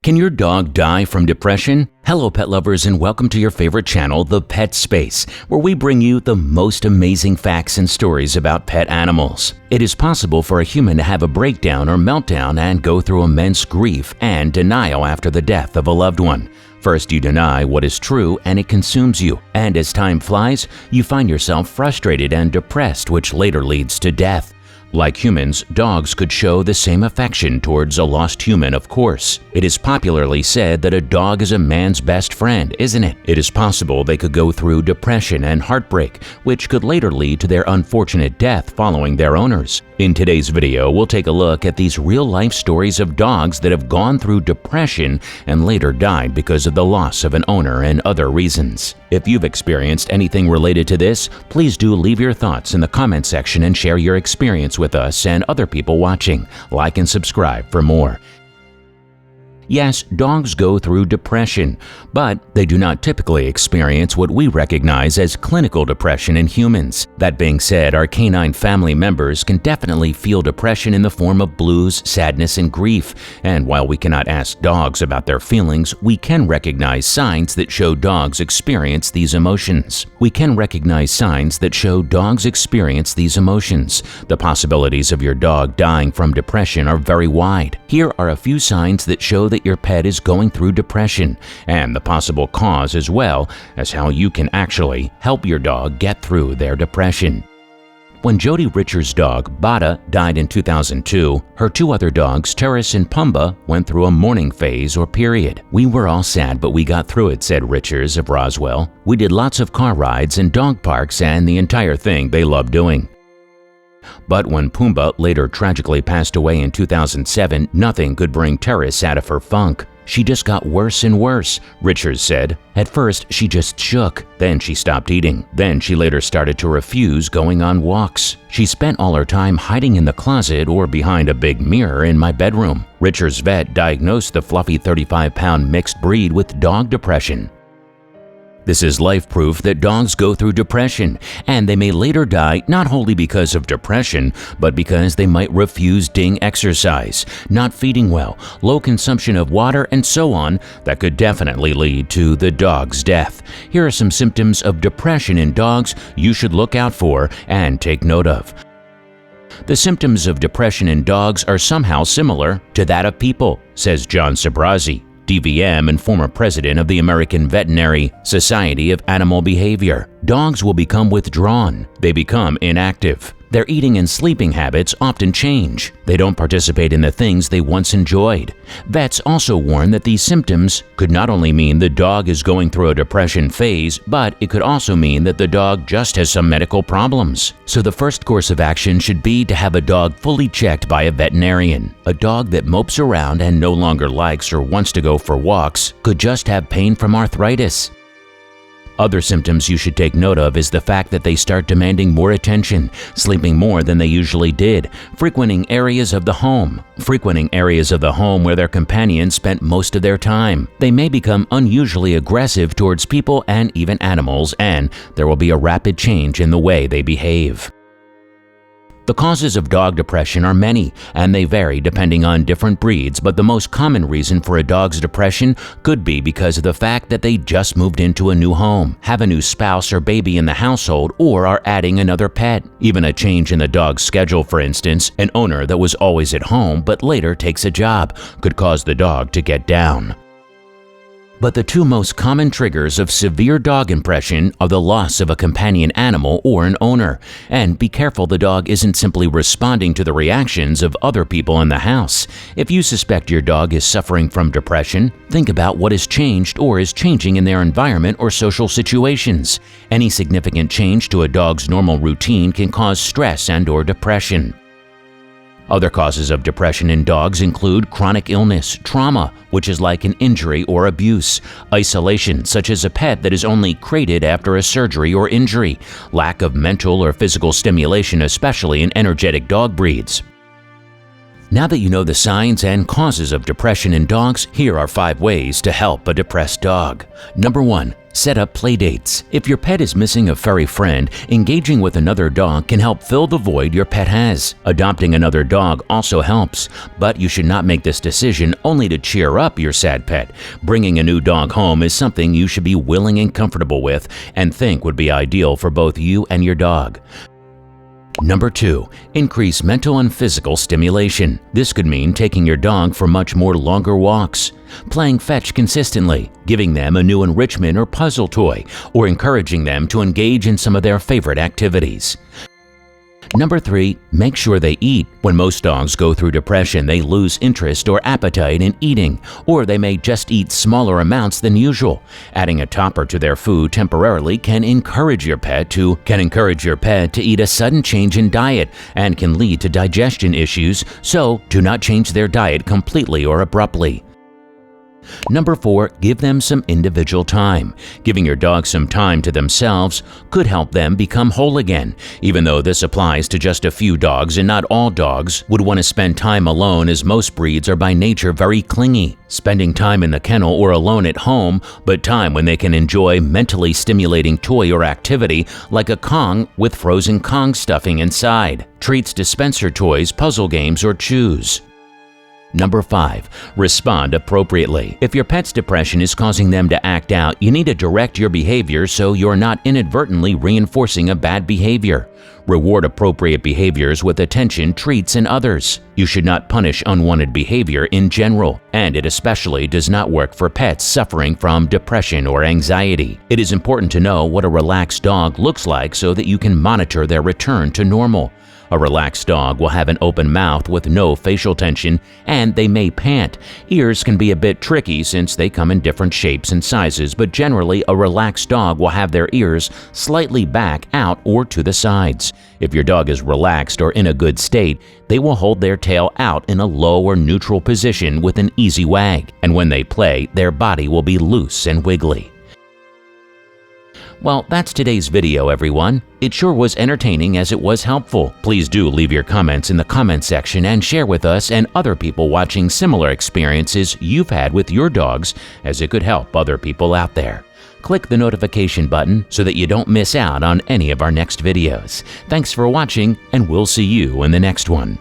Can your dog die from depression? Hello pet lovers, and welcome to your favorite channel, The Pet Space, where we bring you the most amazing facts and stories about pet animals. It is possible for a human to have a breakdown or meltdown and go through immense grief and denial after the death of a loved one. First, you deny what is true and it consumes you, and as time flies, you find yourself frustrated and depressed, which later leads to death. Like humans, dogs could show the same affection towards a lost human, of course. It is popularly said that a dog is a man's best friend, isn't it? It is possible they could go through depression and heartbreak, which could later lead to their unfortunate death following their owners. In today's video, we'll take a look at these real-life stories of dogs that have gone through depression and later died because of the loss of an owner and other reasons. If you've experienced anything related to this, please do leave your thoughts in the comment section and share your experience with us and other people watching. Like and subscribe for more. Yes, dogs go through depression, but they do not typically experience what we recognize as clinical depression in humans. That being said, our canine family members can definitely feel depression in the form of blues, sadness, and grief. And while we cannot ask dogs about their feelings, we can recognize signs that show dogs experience these emotions. The possibilities of your dog dying from depression are very wide. Here are a few signs that show that your pet is going through depression, and the possible cause, as well as how you can actually help your dog get through their depression. When Jody Richards' dog, Bada, died in 2002, her two other dogs, Terrace and Pumba, went through a mourning phase or period. "We were all sad, but we got through it," said Richards of Roswell. "We did lots of car rides and dog parks, and the entire thing they loved doing." But when Pumbaa later tragically passed away in 2007, nothing could bring Terrace out of her funk. "She just got worse and worse," Richards said. "At first, she just shook. Then she stopped eating. Then she later started to refuse going on walks. She spent all her time hiding in the closet or behind a big mirror in my bedroom." Richards' vet diagnosed the fluffy 35-pound mixed breed with dog depression. This is life proof that dogs go through depression, and they may later die not wholly because of depression, but because they might refuse doing exercise, not feeding well, low consumption of water, and so on. That could definitely lead to the dog's death. Here are some symptoms of depression in dogs you should look out for and take note of. The symptoms of depression in dogs are somehow similar to that of people, says John Sabrazi, DVM and former president of the American Veterinary Society of Animal Behavior. Dogs will become withdrawn. They become inactive. Their eating and sleeping habits often change. They don't participate in the things they once enjoyed. Vets also warn that these symptoms could not only mean the dog is going through a depression phase, but it could also mean that the dog just has some medical problems. So the first course of action should be to have a dog fully checked by a veterinarian. A dog that mopes around and no longer likes or wants to go for walks could just have pain from arthritis. Other symptoms you should take note of is the fact that they start demanding more attention, sleeping more than they usually did, frequenting areas of the home where their companion spent most of their time. They may become unusually aggressive towards people and even animals, and there will be a rapid change in the way they behave. The causes of dog depression are many, and they vary depending on different breeds, but the most common reason for a dog's depression could be because of the fact that they just moved into a new home, have a new spouse or baby in the household, or are adding another pet. Even a change in the dog's schedule, for instance, an owner that was always at home but later takes a job, could cause the dog to get down. But the two most common triggers of severe dog depression are the loss of a companion animal or an owner. And be careful the dog isn't simply responding to the reactions of other people in the house. If you suspect your dog is suffering from depression, think about what has changed or is changing in their environment or social situations. Any significant change to a dog's normal routine can cause stress and/or depression. Other causes of depression in dogs include chronic illness, trauma, which is like an injury or abuse, isolation, such as a pet that is only crated after a surgery or injury, lack of mental or physical stimulation, especially in energetic dog breeds. Now that you know the signs and causes of depression in dogs, here are 5 ways to help a depressed dog. Number 1. Set up play dates. If your pet is missing a furry friend, engaging with another dog can help fill the void your pet has. Adopting another dog also helps, but you should not make this decision only to cheer up your sad pet. Bringing a new dog home is something you should be willing and comfortable with and think would be ideal for both you and your dog. Number 2. Increase mental and physical stimulation. This could mean taking your dog for much more longer walks, playing fetch consistently, giving them a new enrichment or puzzle toy, or encouraging them to engage in some of their favorite activities. Number 3. Make sure they eat. When most dogs go through depression, they lose interest or appetite in eating, or they may just eat smaller amounts than usual. Adding a topper to their food temporarily can encourage your pet to eat a sudden change in diet and can lead to digestion issues, so do not change their diet completely or abruptly. Number 4. Give them some individual time. Giving your dog some time to themselves could help them become whole again. Even though this applies to just a few dogs and not all dogs would want to spend time alone, as most breeds are by nature very clingy. Spending time in the kennel or alone at home, but time when they can enjoy mentally stimulating toy or activity like a Kong with frozen Kong stuffing inside, treats, dispenser toys, puzzle games, or chews. Number 5. Respond appropriately. If your pet's depression is causing them to act out, you need to direct your behavior so you're not inadvertently reinforcing a bad behavior. Reward appropriate behaviors with attention, treats, and others. You should not punish unwanted behavior in general, and it especially does not work for pets suffering from depression or anxiety. It is important to know what a relaxed dog looks like so that you can monitor their return to normal. A relaxed dog will have an open mouth with no facial tension, and they may pant. Ears can be a bit tricky since they come in different shapes and sizes, but generally a relaxed dog will have their ears slightly back, out, or to the sides. If your dog is relaxed or in a good state, they will hold their tail out in a low or neutral position with an easy wag, and when they play, their body will be loose and wiggly. Well, that's today's video, everyone. It sure was entertaining as it was helpful. Please do leave your comments in the comment section and share with us and other people watching similar experiences you've had with your dogs, as it could help other people out there. Click the notification button so that you don't miss out on any of our next videos. Thanks for watching, and we'll see you in the next one.